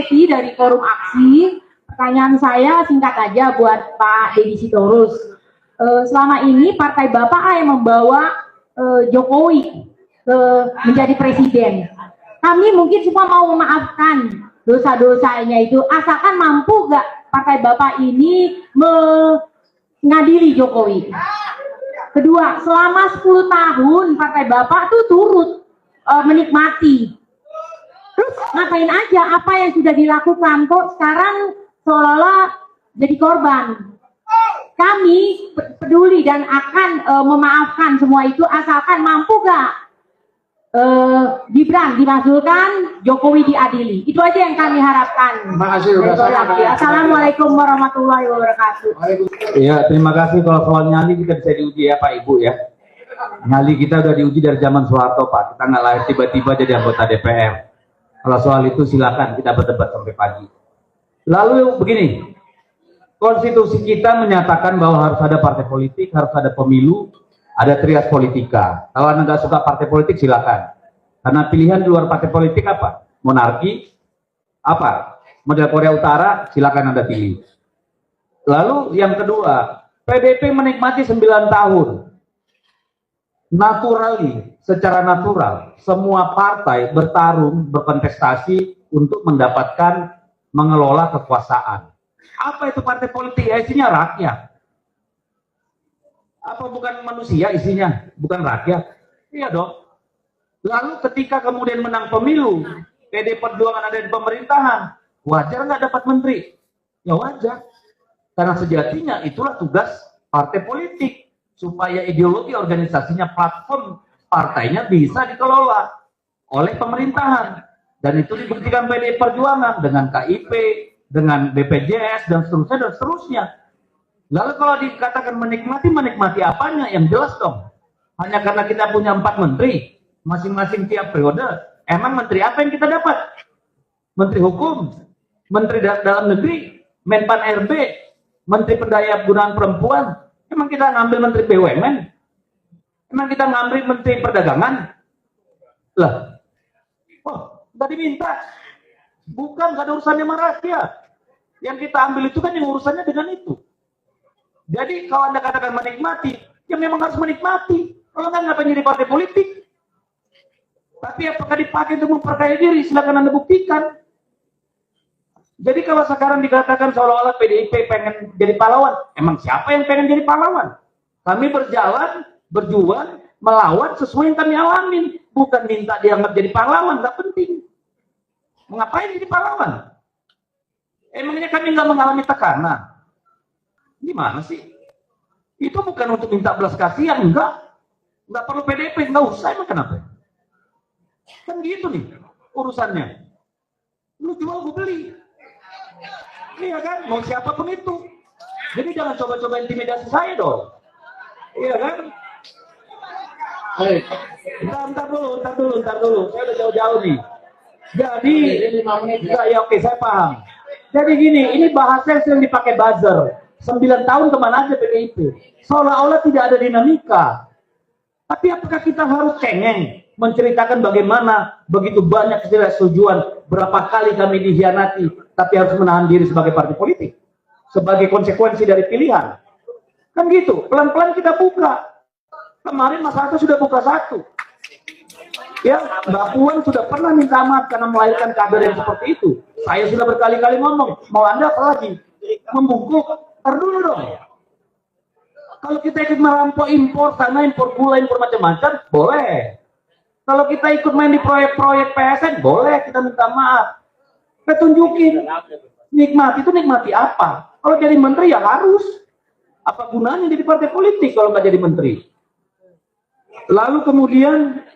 Devi dari Forum Aksi. Pertanyaan saya singkat aja buat Pak Deddy Sitorus. Selama ini Partai Bapak yang membawa Jokowi menjadi presiden. Kami mungkin semua mau memaafkan dosa-dosanya itu, asalkan mampu gak Partai Bapak ini mengadili Jokowi. Kedua, selama 10 tahun Partai Bapak tuh turut menikmati. Terus ngapain aja apa yang sudah dilakukan, kok sekarang seolah-olah jadi korban. Kami peduli dan akan memaafkan semua itu asalkan mampu gak Gibran dimaksudkan, Jokowi diadili. Itu aja yang kami harapkan. Terima kasih. Assalamualaikum warahmatullahi wabarakatuh. Iya, terima kasih. Kalau soal nyali kita bisa diuji ya Pak Ibu ya. Nyali kita udah diuji dari zaman Soeharto Pak. Kita nggak lahir tiba-tiba jadi anggota DPR. Kalau soal itu silakan kita berdebat sampai pagi. Lalu begini, konstitusi kita menyatakan bahwa harus ada partai politik, harus ada pemilu, ada trias politika. Kalau Anda nggak suka partai politik silakan. Karena pilihan di luar partai politik apa? Monarki, apa? Model Korea Utara, silakan Anda pilih. Lalu yang kedua, PDIP menikmati 9 tahun. Naturally, secara natural, semua partai bertarung, berkontestasi untuk mendapatkan mengelola kekuasaan. Apa itu partai politik? Ya, isinya rakyat. Apa bukan manusia isinya? Bukan rakyat? Iya dong. Lalu ketika kemudian menang pemilu, PD Perjuangan ada di pemerintahan, wajar nggak dapat menteri? Ya wajar. Karena sejatinya itulah tugas partai politik. Supaya ideologi organisasinya, platform partainya bisa dikelola oleh pemerintahan. Dan itu dibuktikan PD Perjuangan dengan KIP, dengan BPJS, dan seterusnya, dan seterusnya. Lalu kalau dikatakan menikmati apanya? Yang jelas dong. Hanya karena kita punya 4 menteri, masing-masing tiap periode. Emang menteri apa yang kita dapat? Menteri Hukum, Menteri Dalam Negeri, Menpan RB, Menteri Pendaya-gunaan Perempuan. Emang kita ngambil Menteri BUMN? Emang kita ngambil Menteri Perdagangan? Lah, oh, nggak diminta. Bukan, nggak ada urusannya sama rakyat. Yang kita ambil itu kan yang urusannya dengan itu. Jadi kalau Anda katakan menikmati, ya memang harus menikmati. Kalau nggak, ngapain jadi partai politik? Tapi apakah dipakai untuk memperkaya diri? Silakan Anda buktikan. Jadi kalau sekarang dikatakan seolah-olah PDIP pengen jadi pahlawan, emang siapa yang pengen jadi pahlawan? Kami berjalan, berjuang, melawan sesuai yang kami alamin. Bukan minta dianggap jadi pahlawan, nggak penting. Mengapain jadi pahlawan? Emangnya kami nggak mengalami tekanan? Gimana sih? Itu bukan untuk minta belas kasihan, enggak perlu PDP, enggak usah, emang kenapa? Kan gitu nih urusannya. Lu jual, gue beli. Iya kan, mau siapapun itu. Jadi jangan coba-coba intimidasi saya dong. Iya kan? Ntar dulu. Saya udah jauh-jauh nih. Jadi, ya oke, saya paham. Jadi gini, ini bahasa yang sering dipakai buzzer. 9 tahun kemana aja PDIP? Seolah-olah tidak ada dinamika. Tapi apakah kita harus cengeng menceritakan bagaimana begitu banyak ketidaksetujuan, berapa kali kami dikhianati, tapi harus menahan diri sebagai partai politik, sebagai konsekuensi dari pilihan? Kan gitu, pelan-pelan kita buka. Kemarin Mas Hasto sudah buka 1. Ya, Mbak Puan sudah pernah minta maaf karena melahirkan kader yang seperti itu. Saya sudah berkali-kali ngomong, mau Anda apa lagi? Membungkuk? Dulu dong. Kalau kita ikut merampok impor sana, impor gula, impor macam-macam, boleh. Kalau kita ikut main di proyek-proyek PSN, boleh kita minta maaf. Kita tunjukin. Nikmati itu nikmati apa? Kalau jadi menteri ya harus. Apa gunanya jadi partai politik kalau nggak jadi menteri? Lalu kemudian,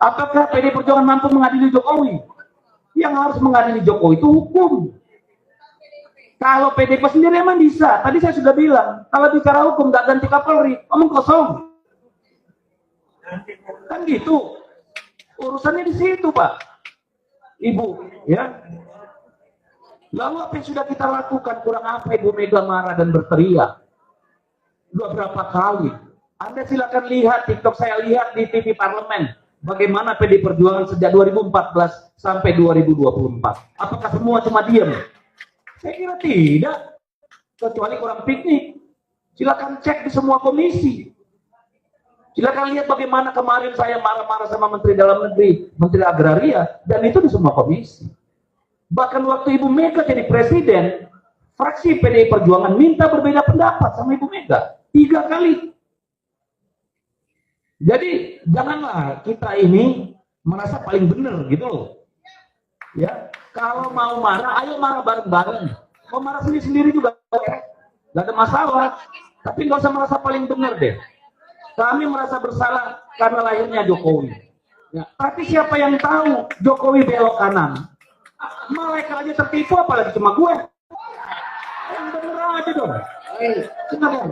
apakah PD Perjuangan mampu mengadili Jokowi? Yang harus mengadili Jokowi itu hukum. Kalau PDIP sendiri emang bisa. Tadi saya sudah bilang, kalau bicara hukum nggak ganti Kapolri, omong kosong. Kan gitu. Urusannya di situ, Pak. Ibu, ya. Lalu apa yang sudah kita lakukan? Kurang apa Ibu Mega marah dan berteriak? Udah berapa kali? Anda silakan lihat TikTok saya, lihat di TV Parlemen. bagaimana PD Perjuangan sejak 2014 sampai 2024. Apakah semua cuma diam? Saya kira tidak, kecuali kurang piknik. Silakan cek di semua komisi. Silakan lihat bagaimana kemarin saya marah-marah sama Menteri Dalam Negeri, Menteri Agraria, dan itu di semua komisi. Bahkan waktu Ibu Mega jadi presiden, fraksi PDI Perjuangan minta berbeda pendapat sama Ibu Mega 3 kali. Jadi janganlah kita ini merasa paling benar gitu loh. Ya, kalau mau marah, ayo marah bareng-bareng. Mau marah sendiri-sendiri juga nggak ada masalah. Tapi nggak usah merasa paling benar deh. Kami merasa bersalah karena lahirnya Jokowi. Ya, tapi siapa yang tahu Jokowi belok kanan? Malaikat aja tertipu, apalagi cuma gue. Yang bener aja dong. Silakan.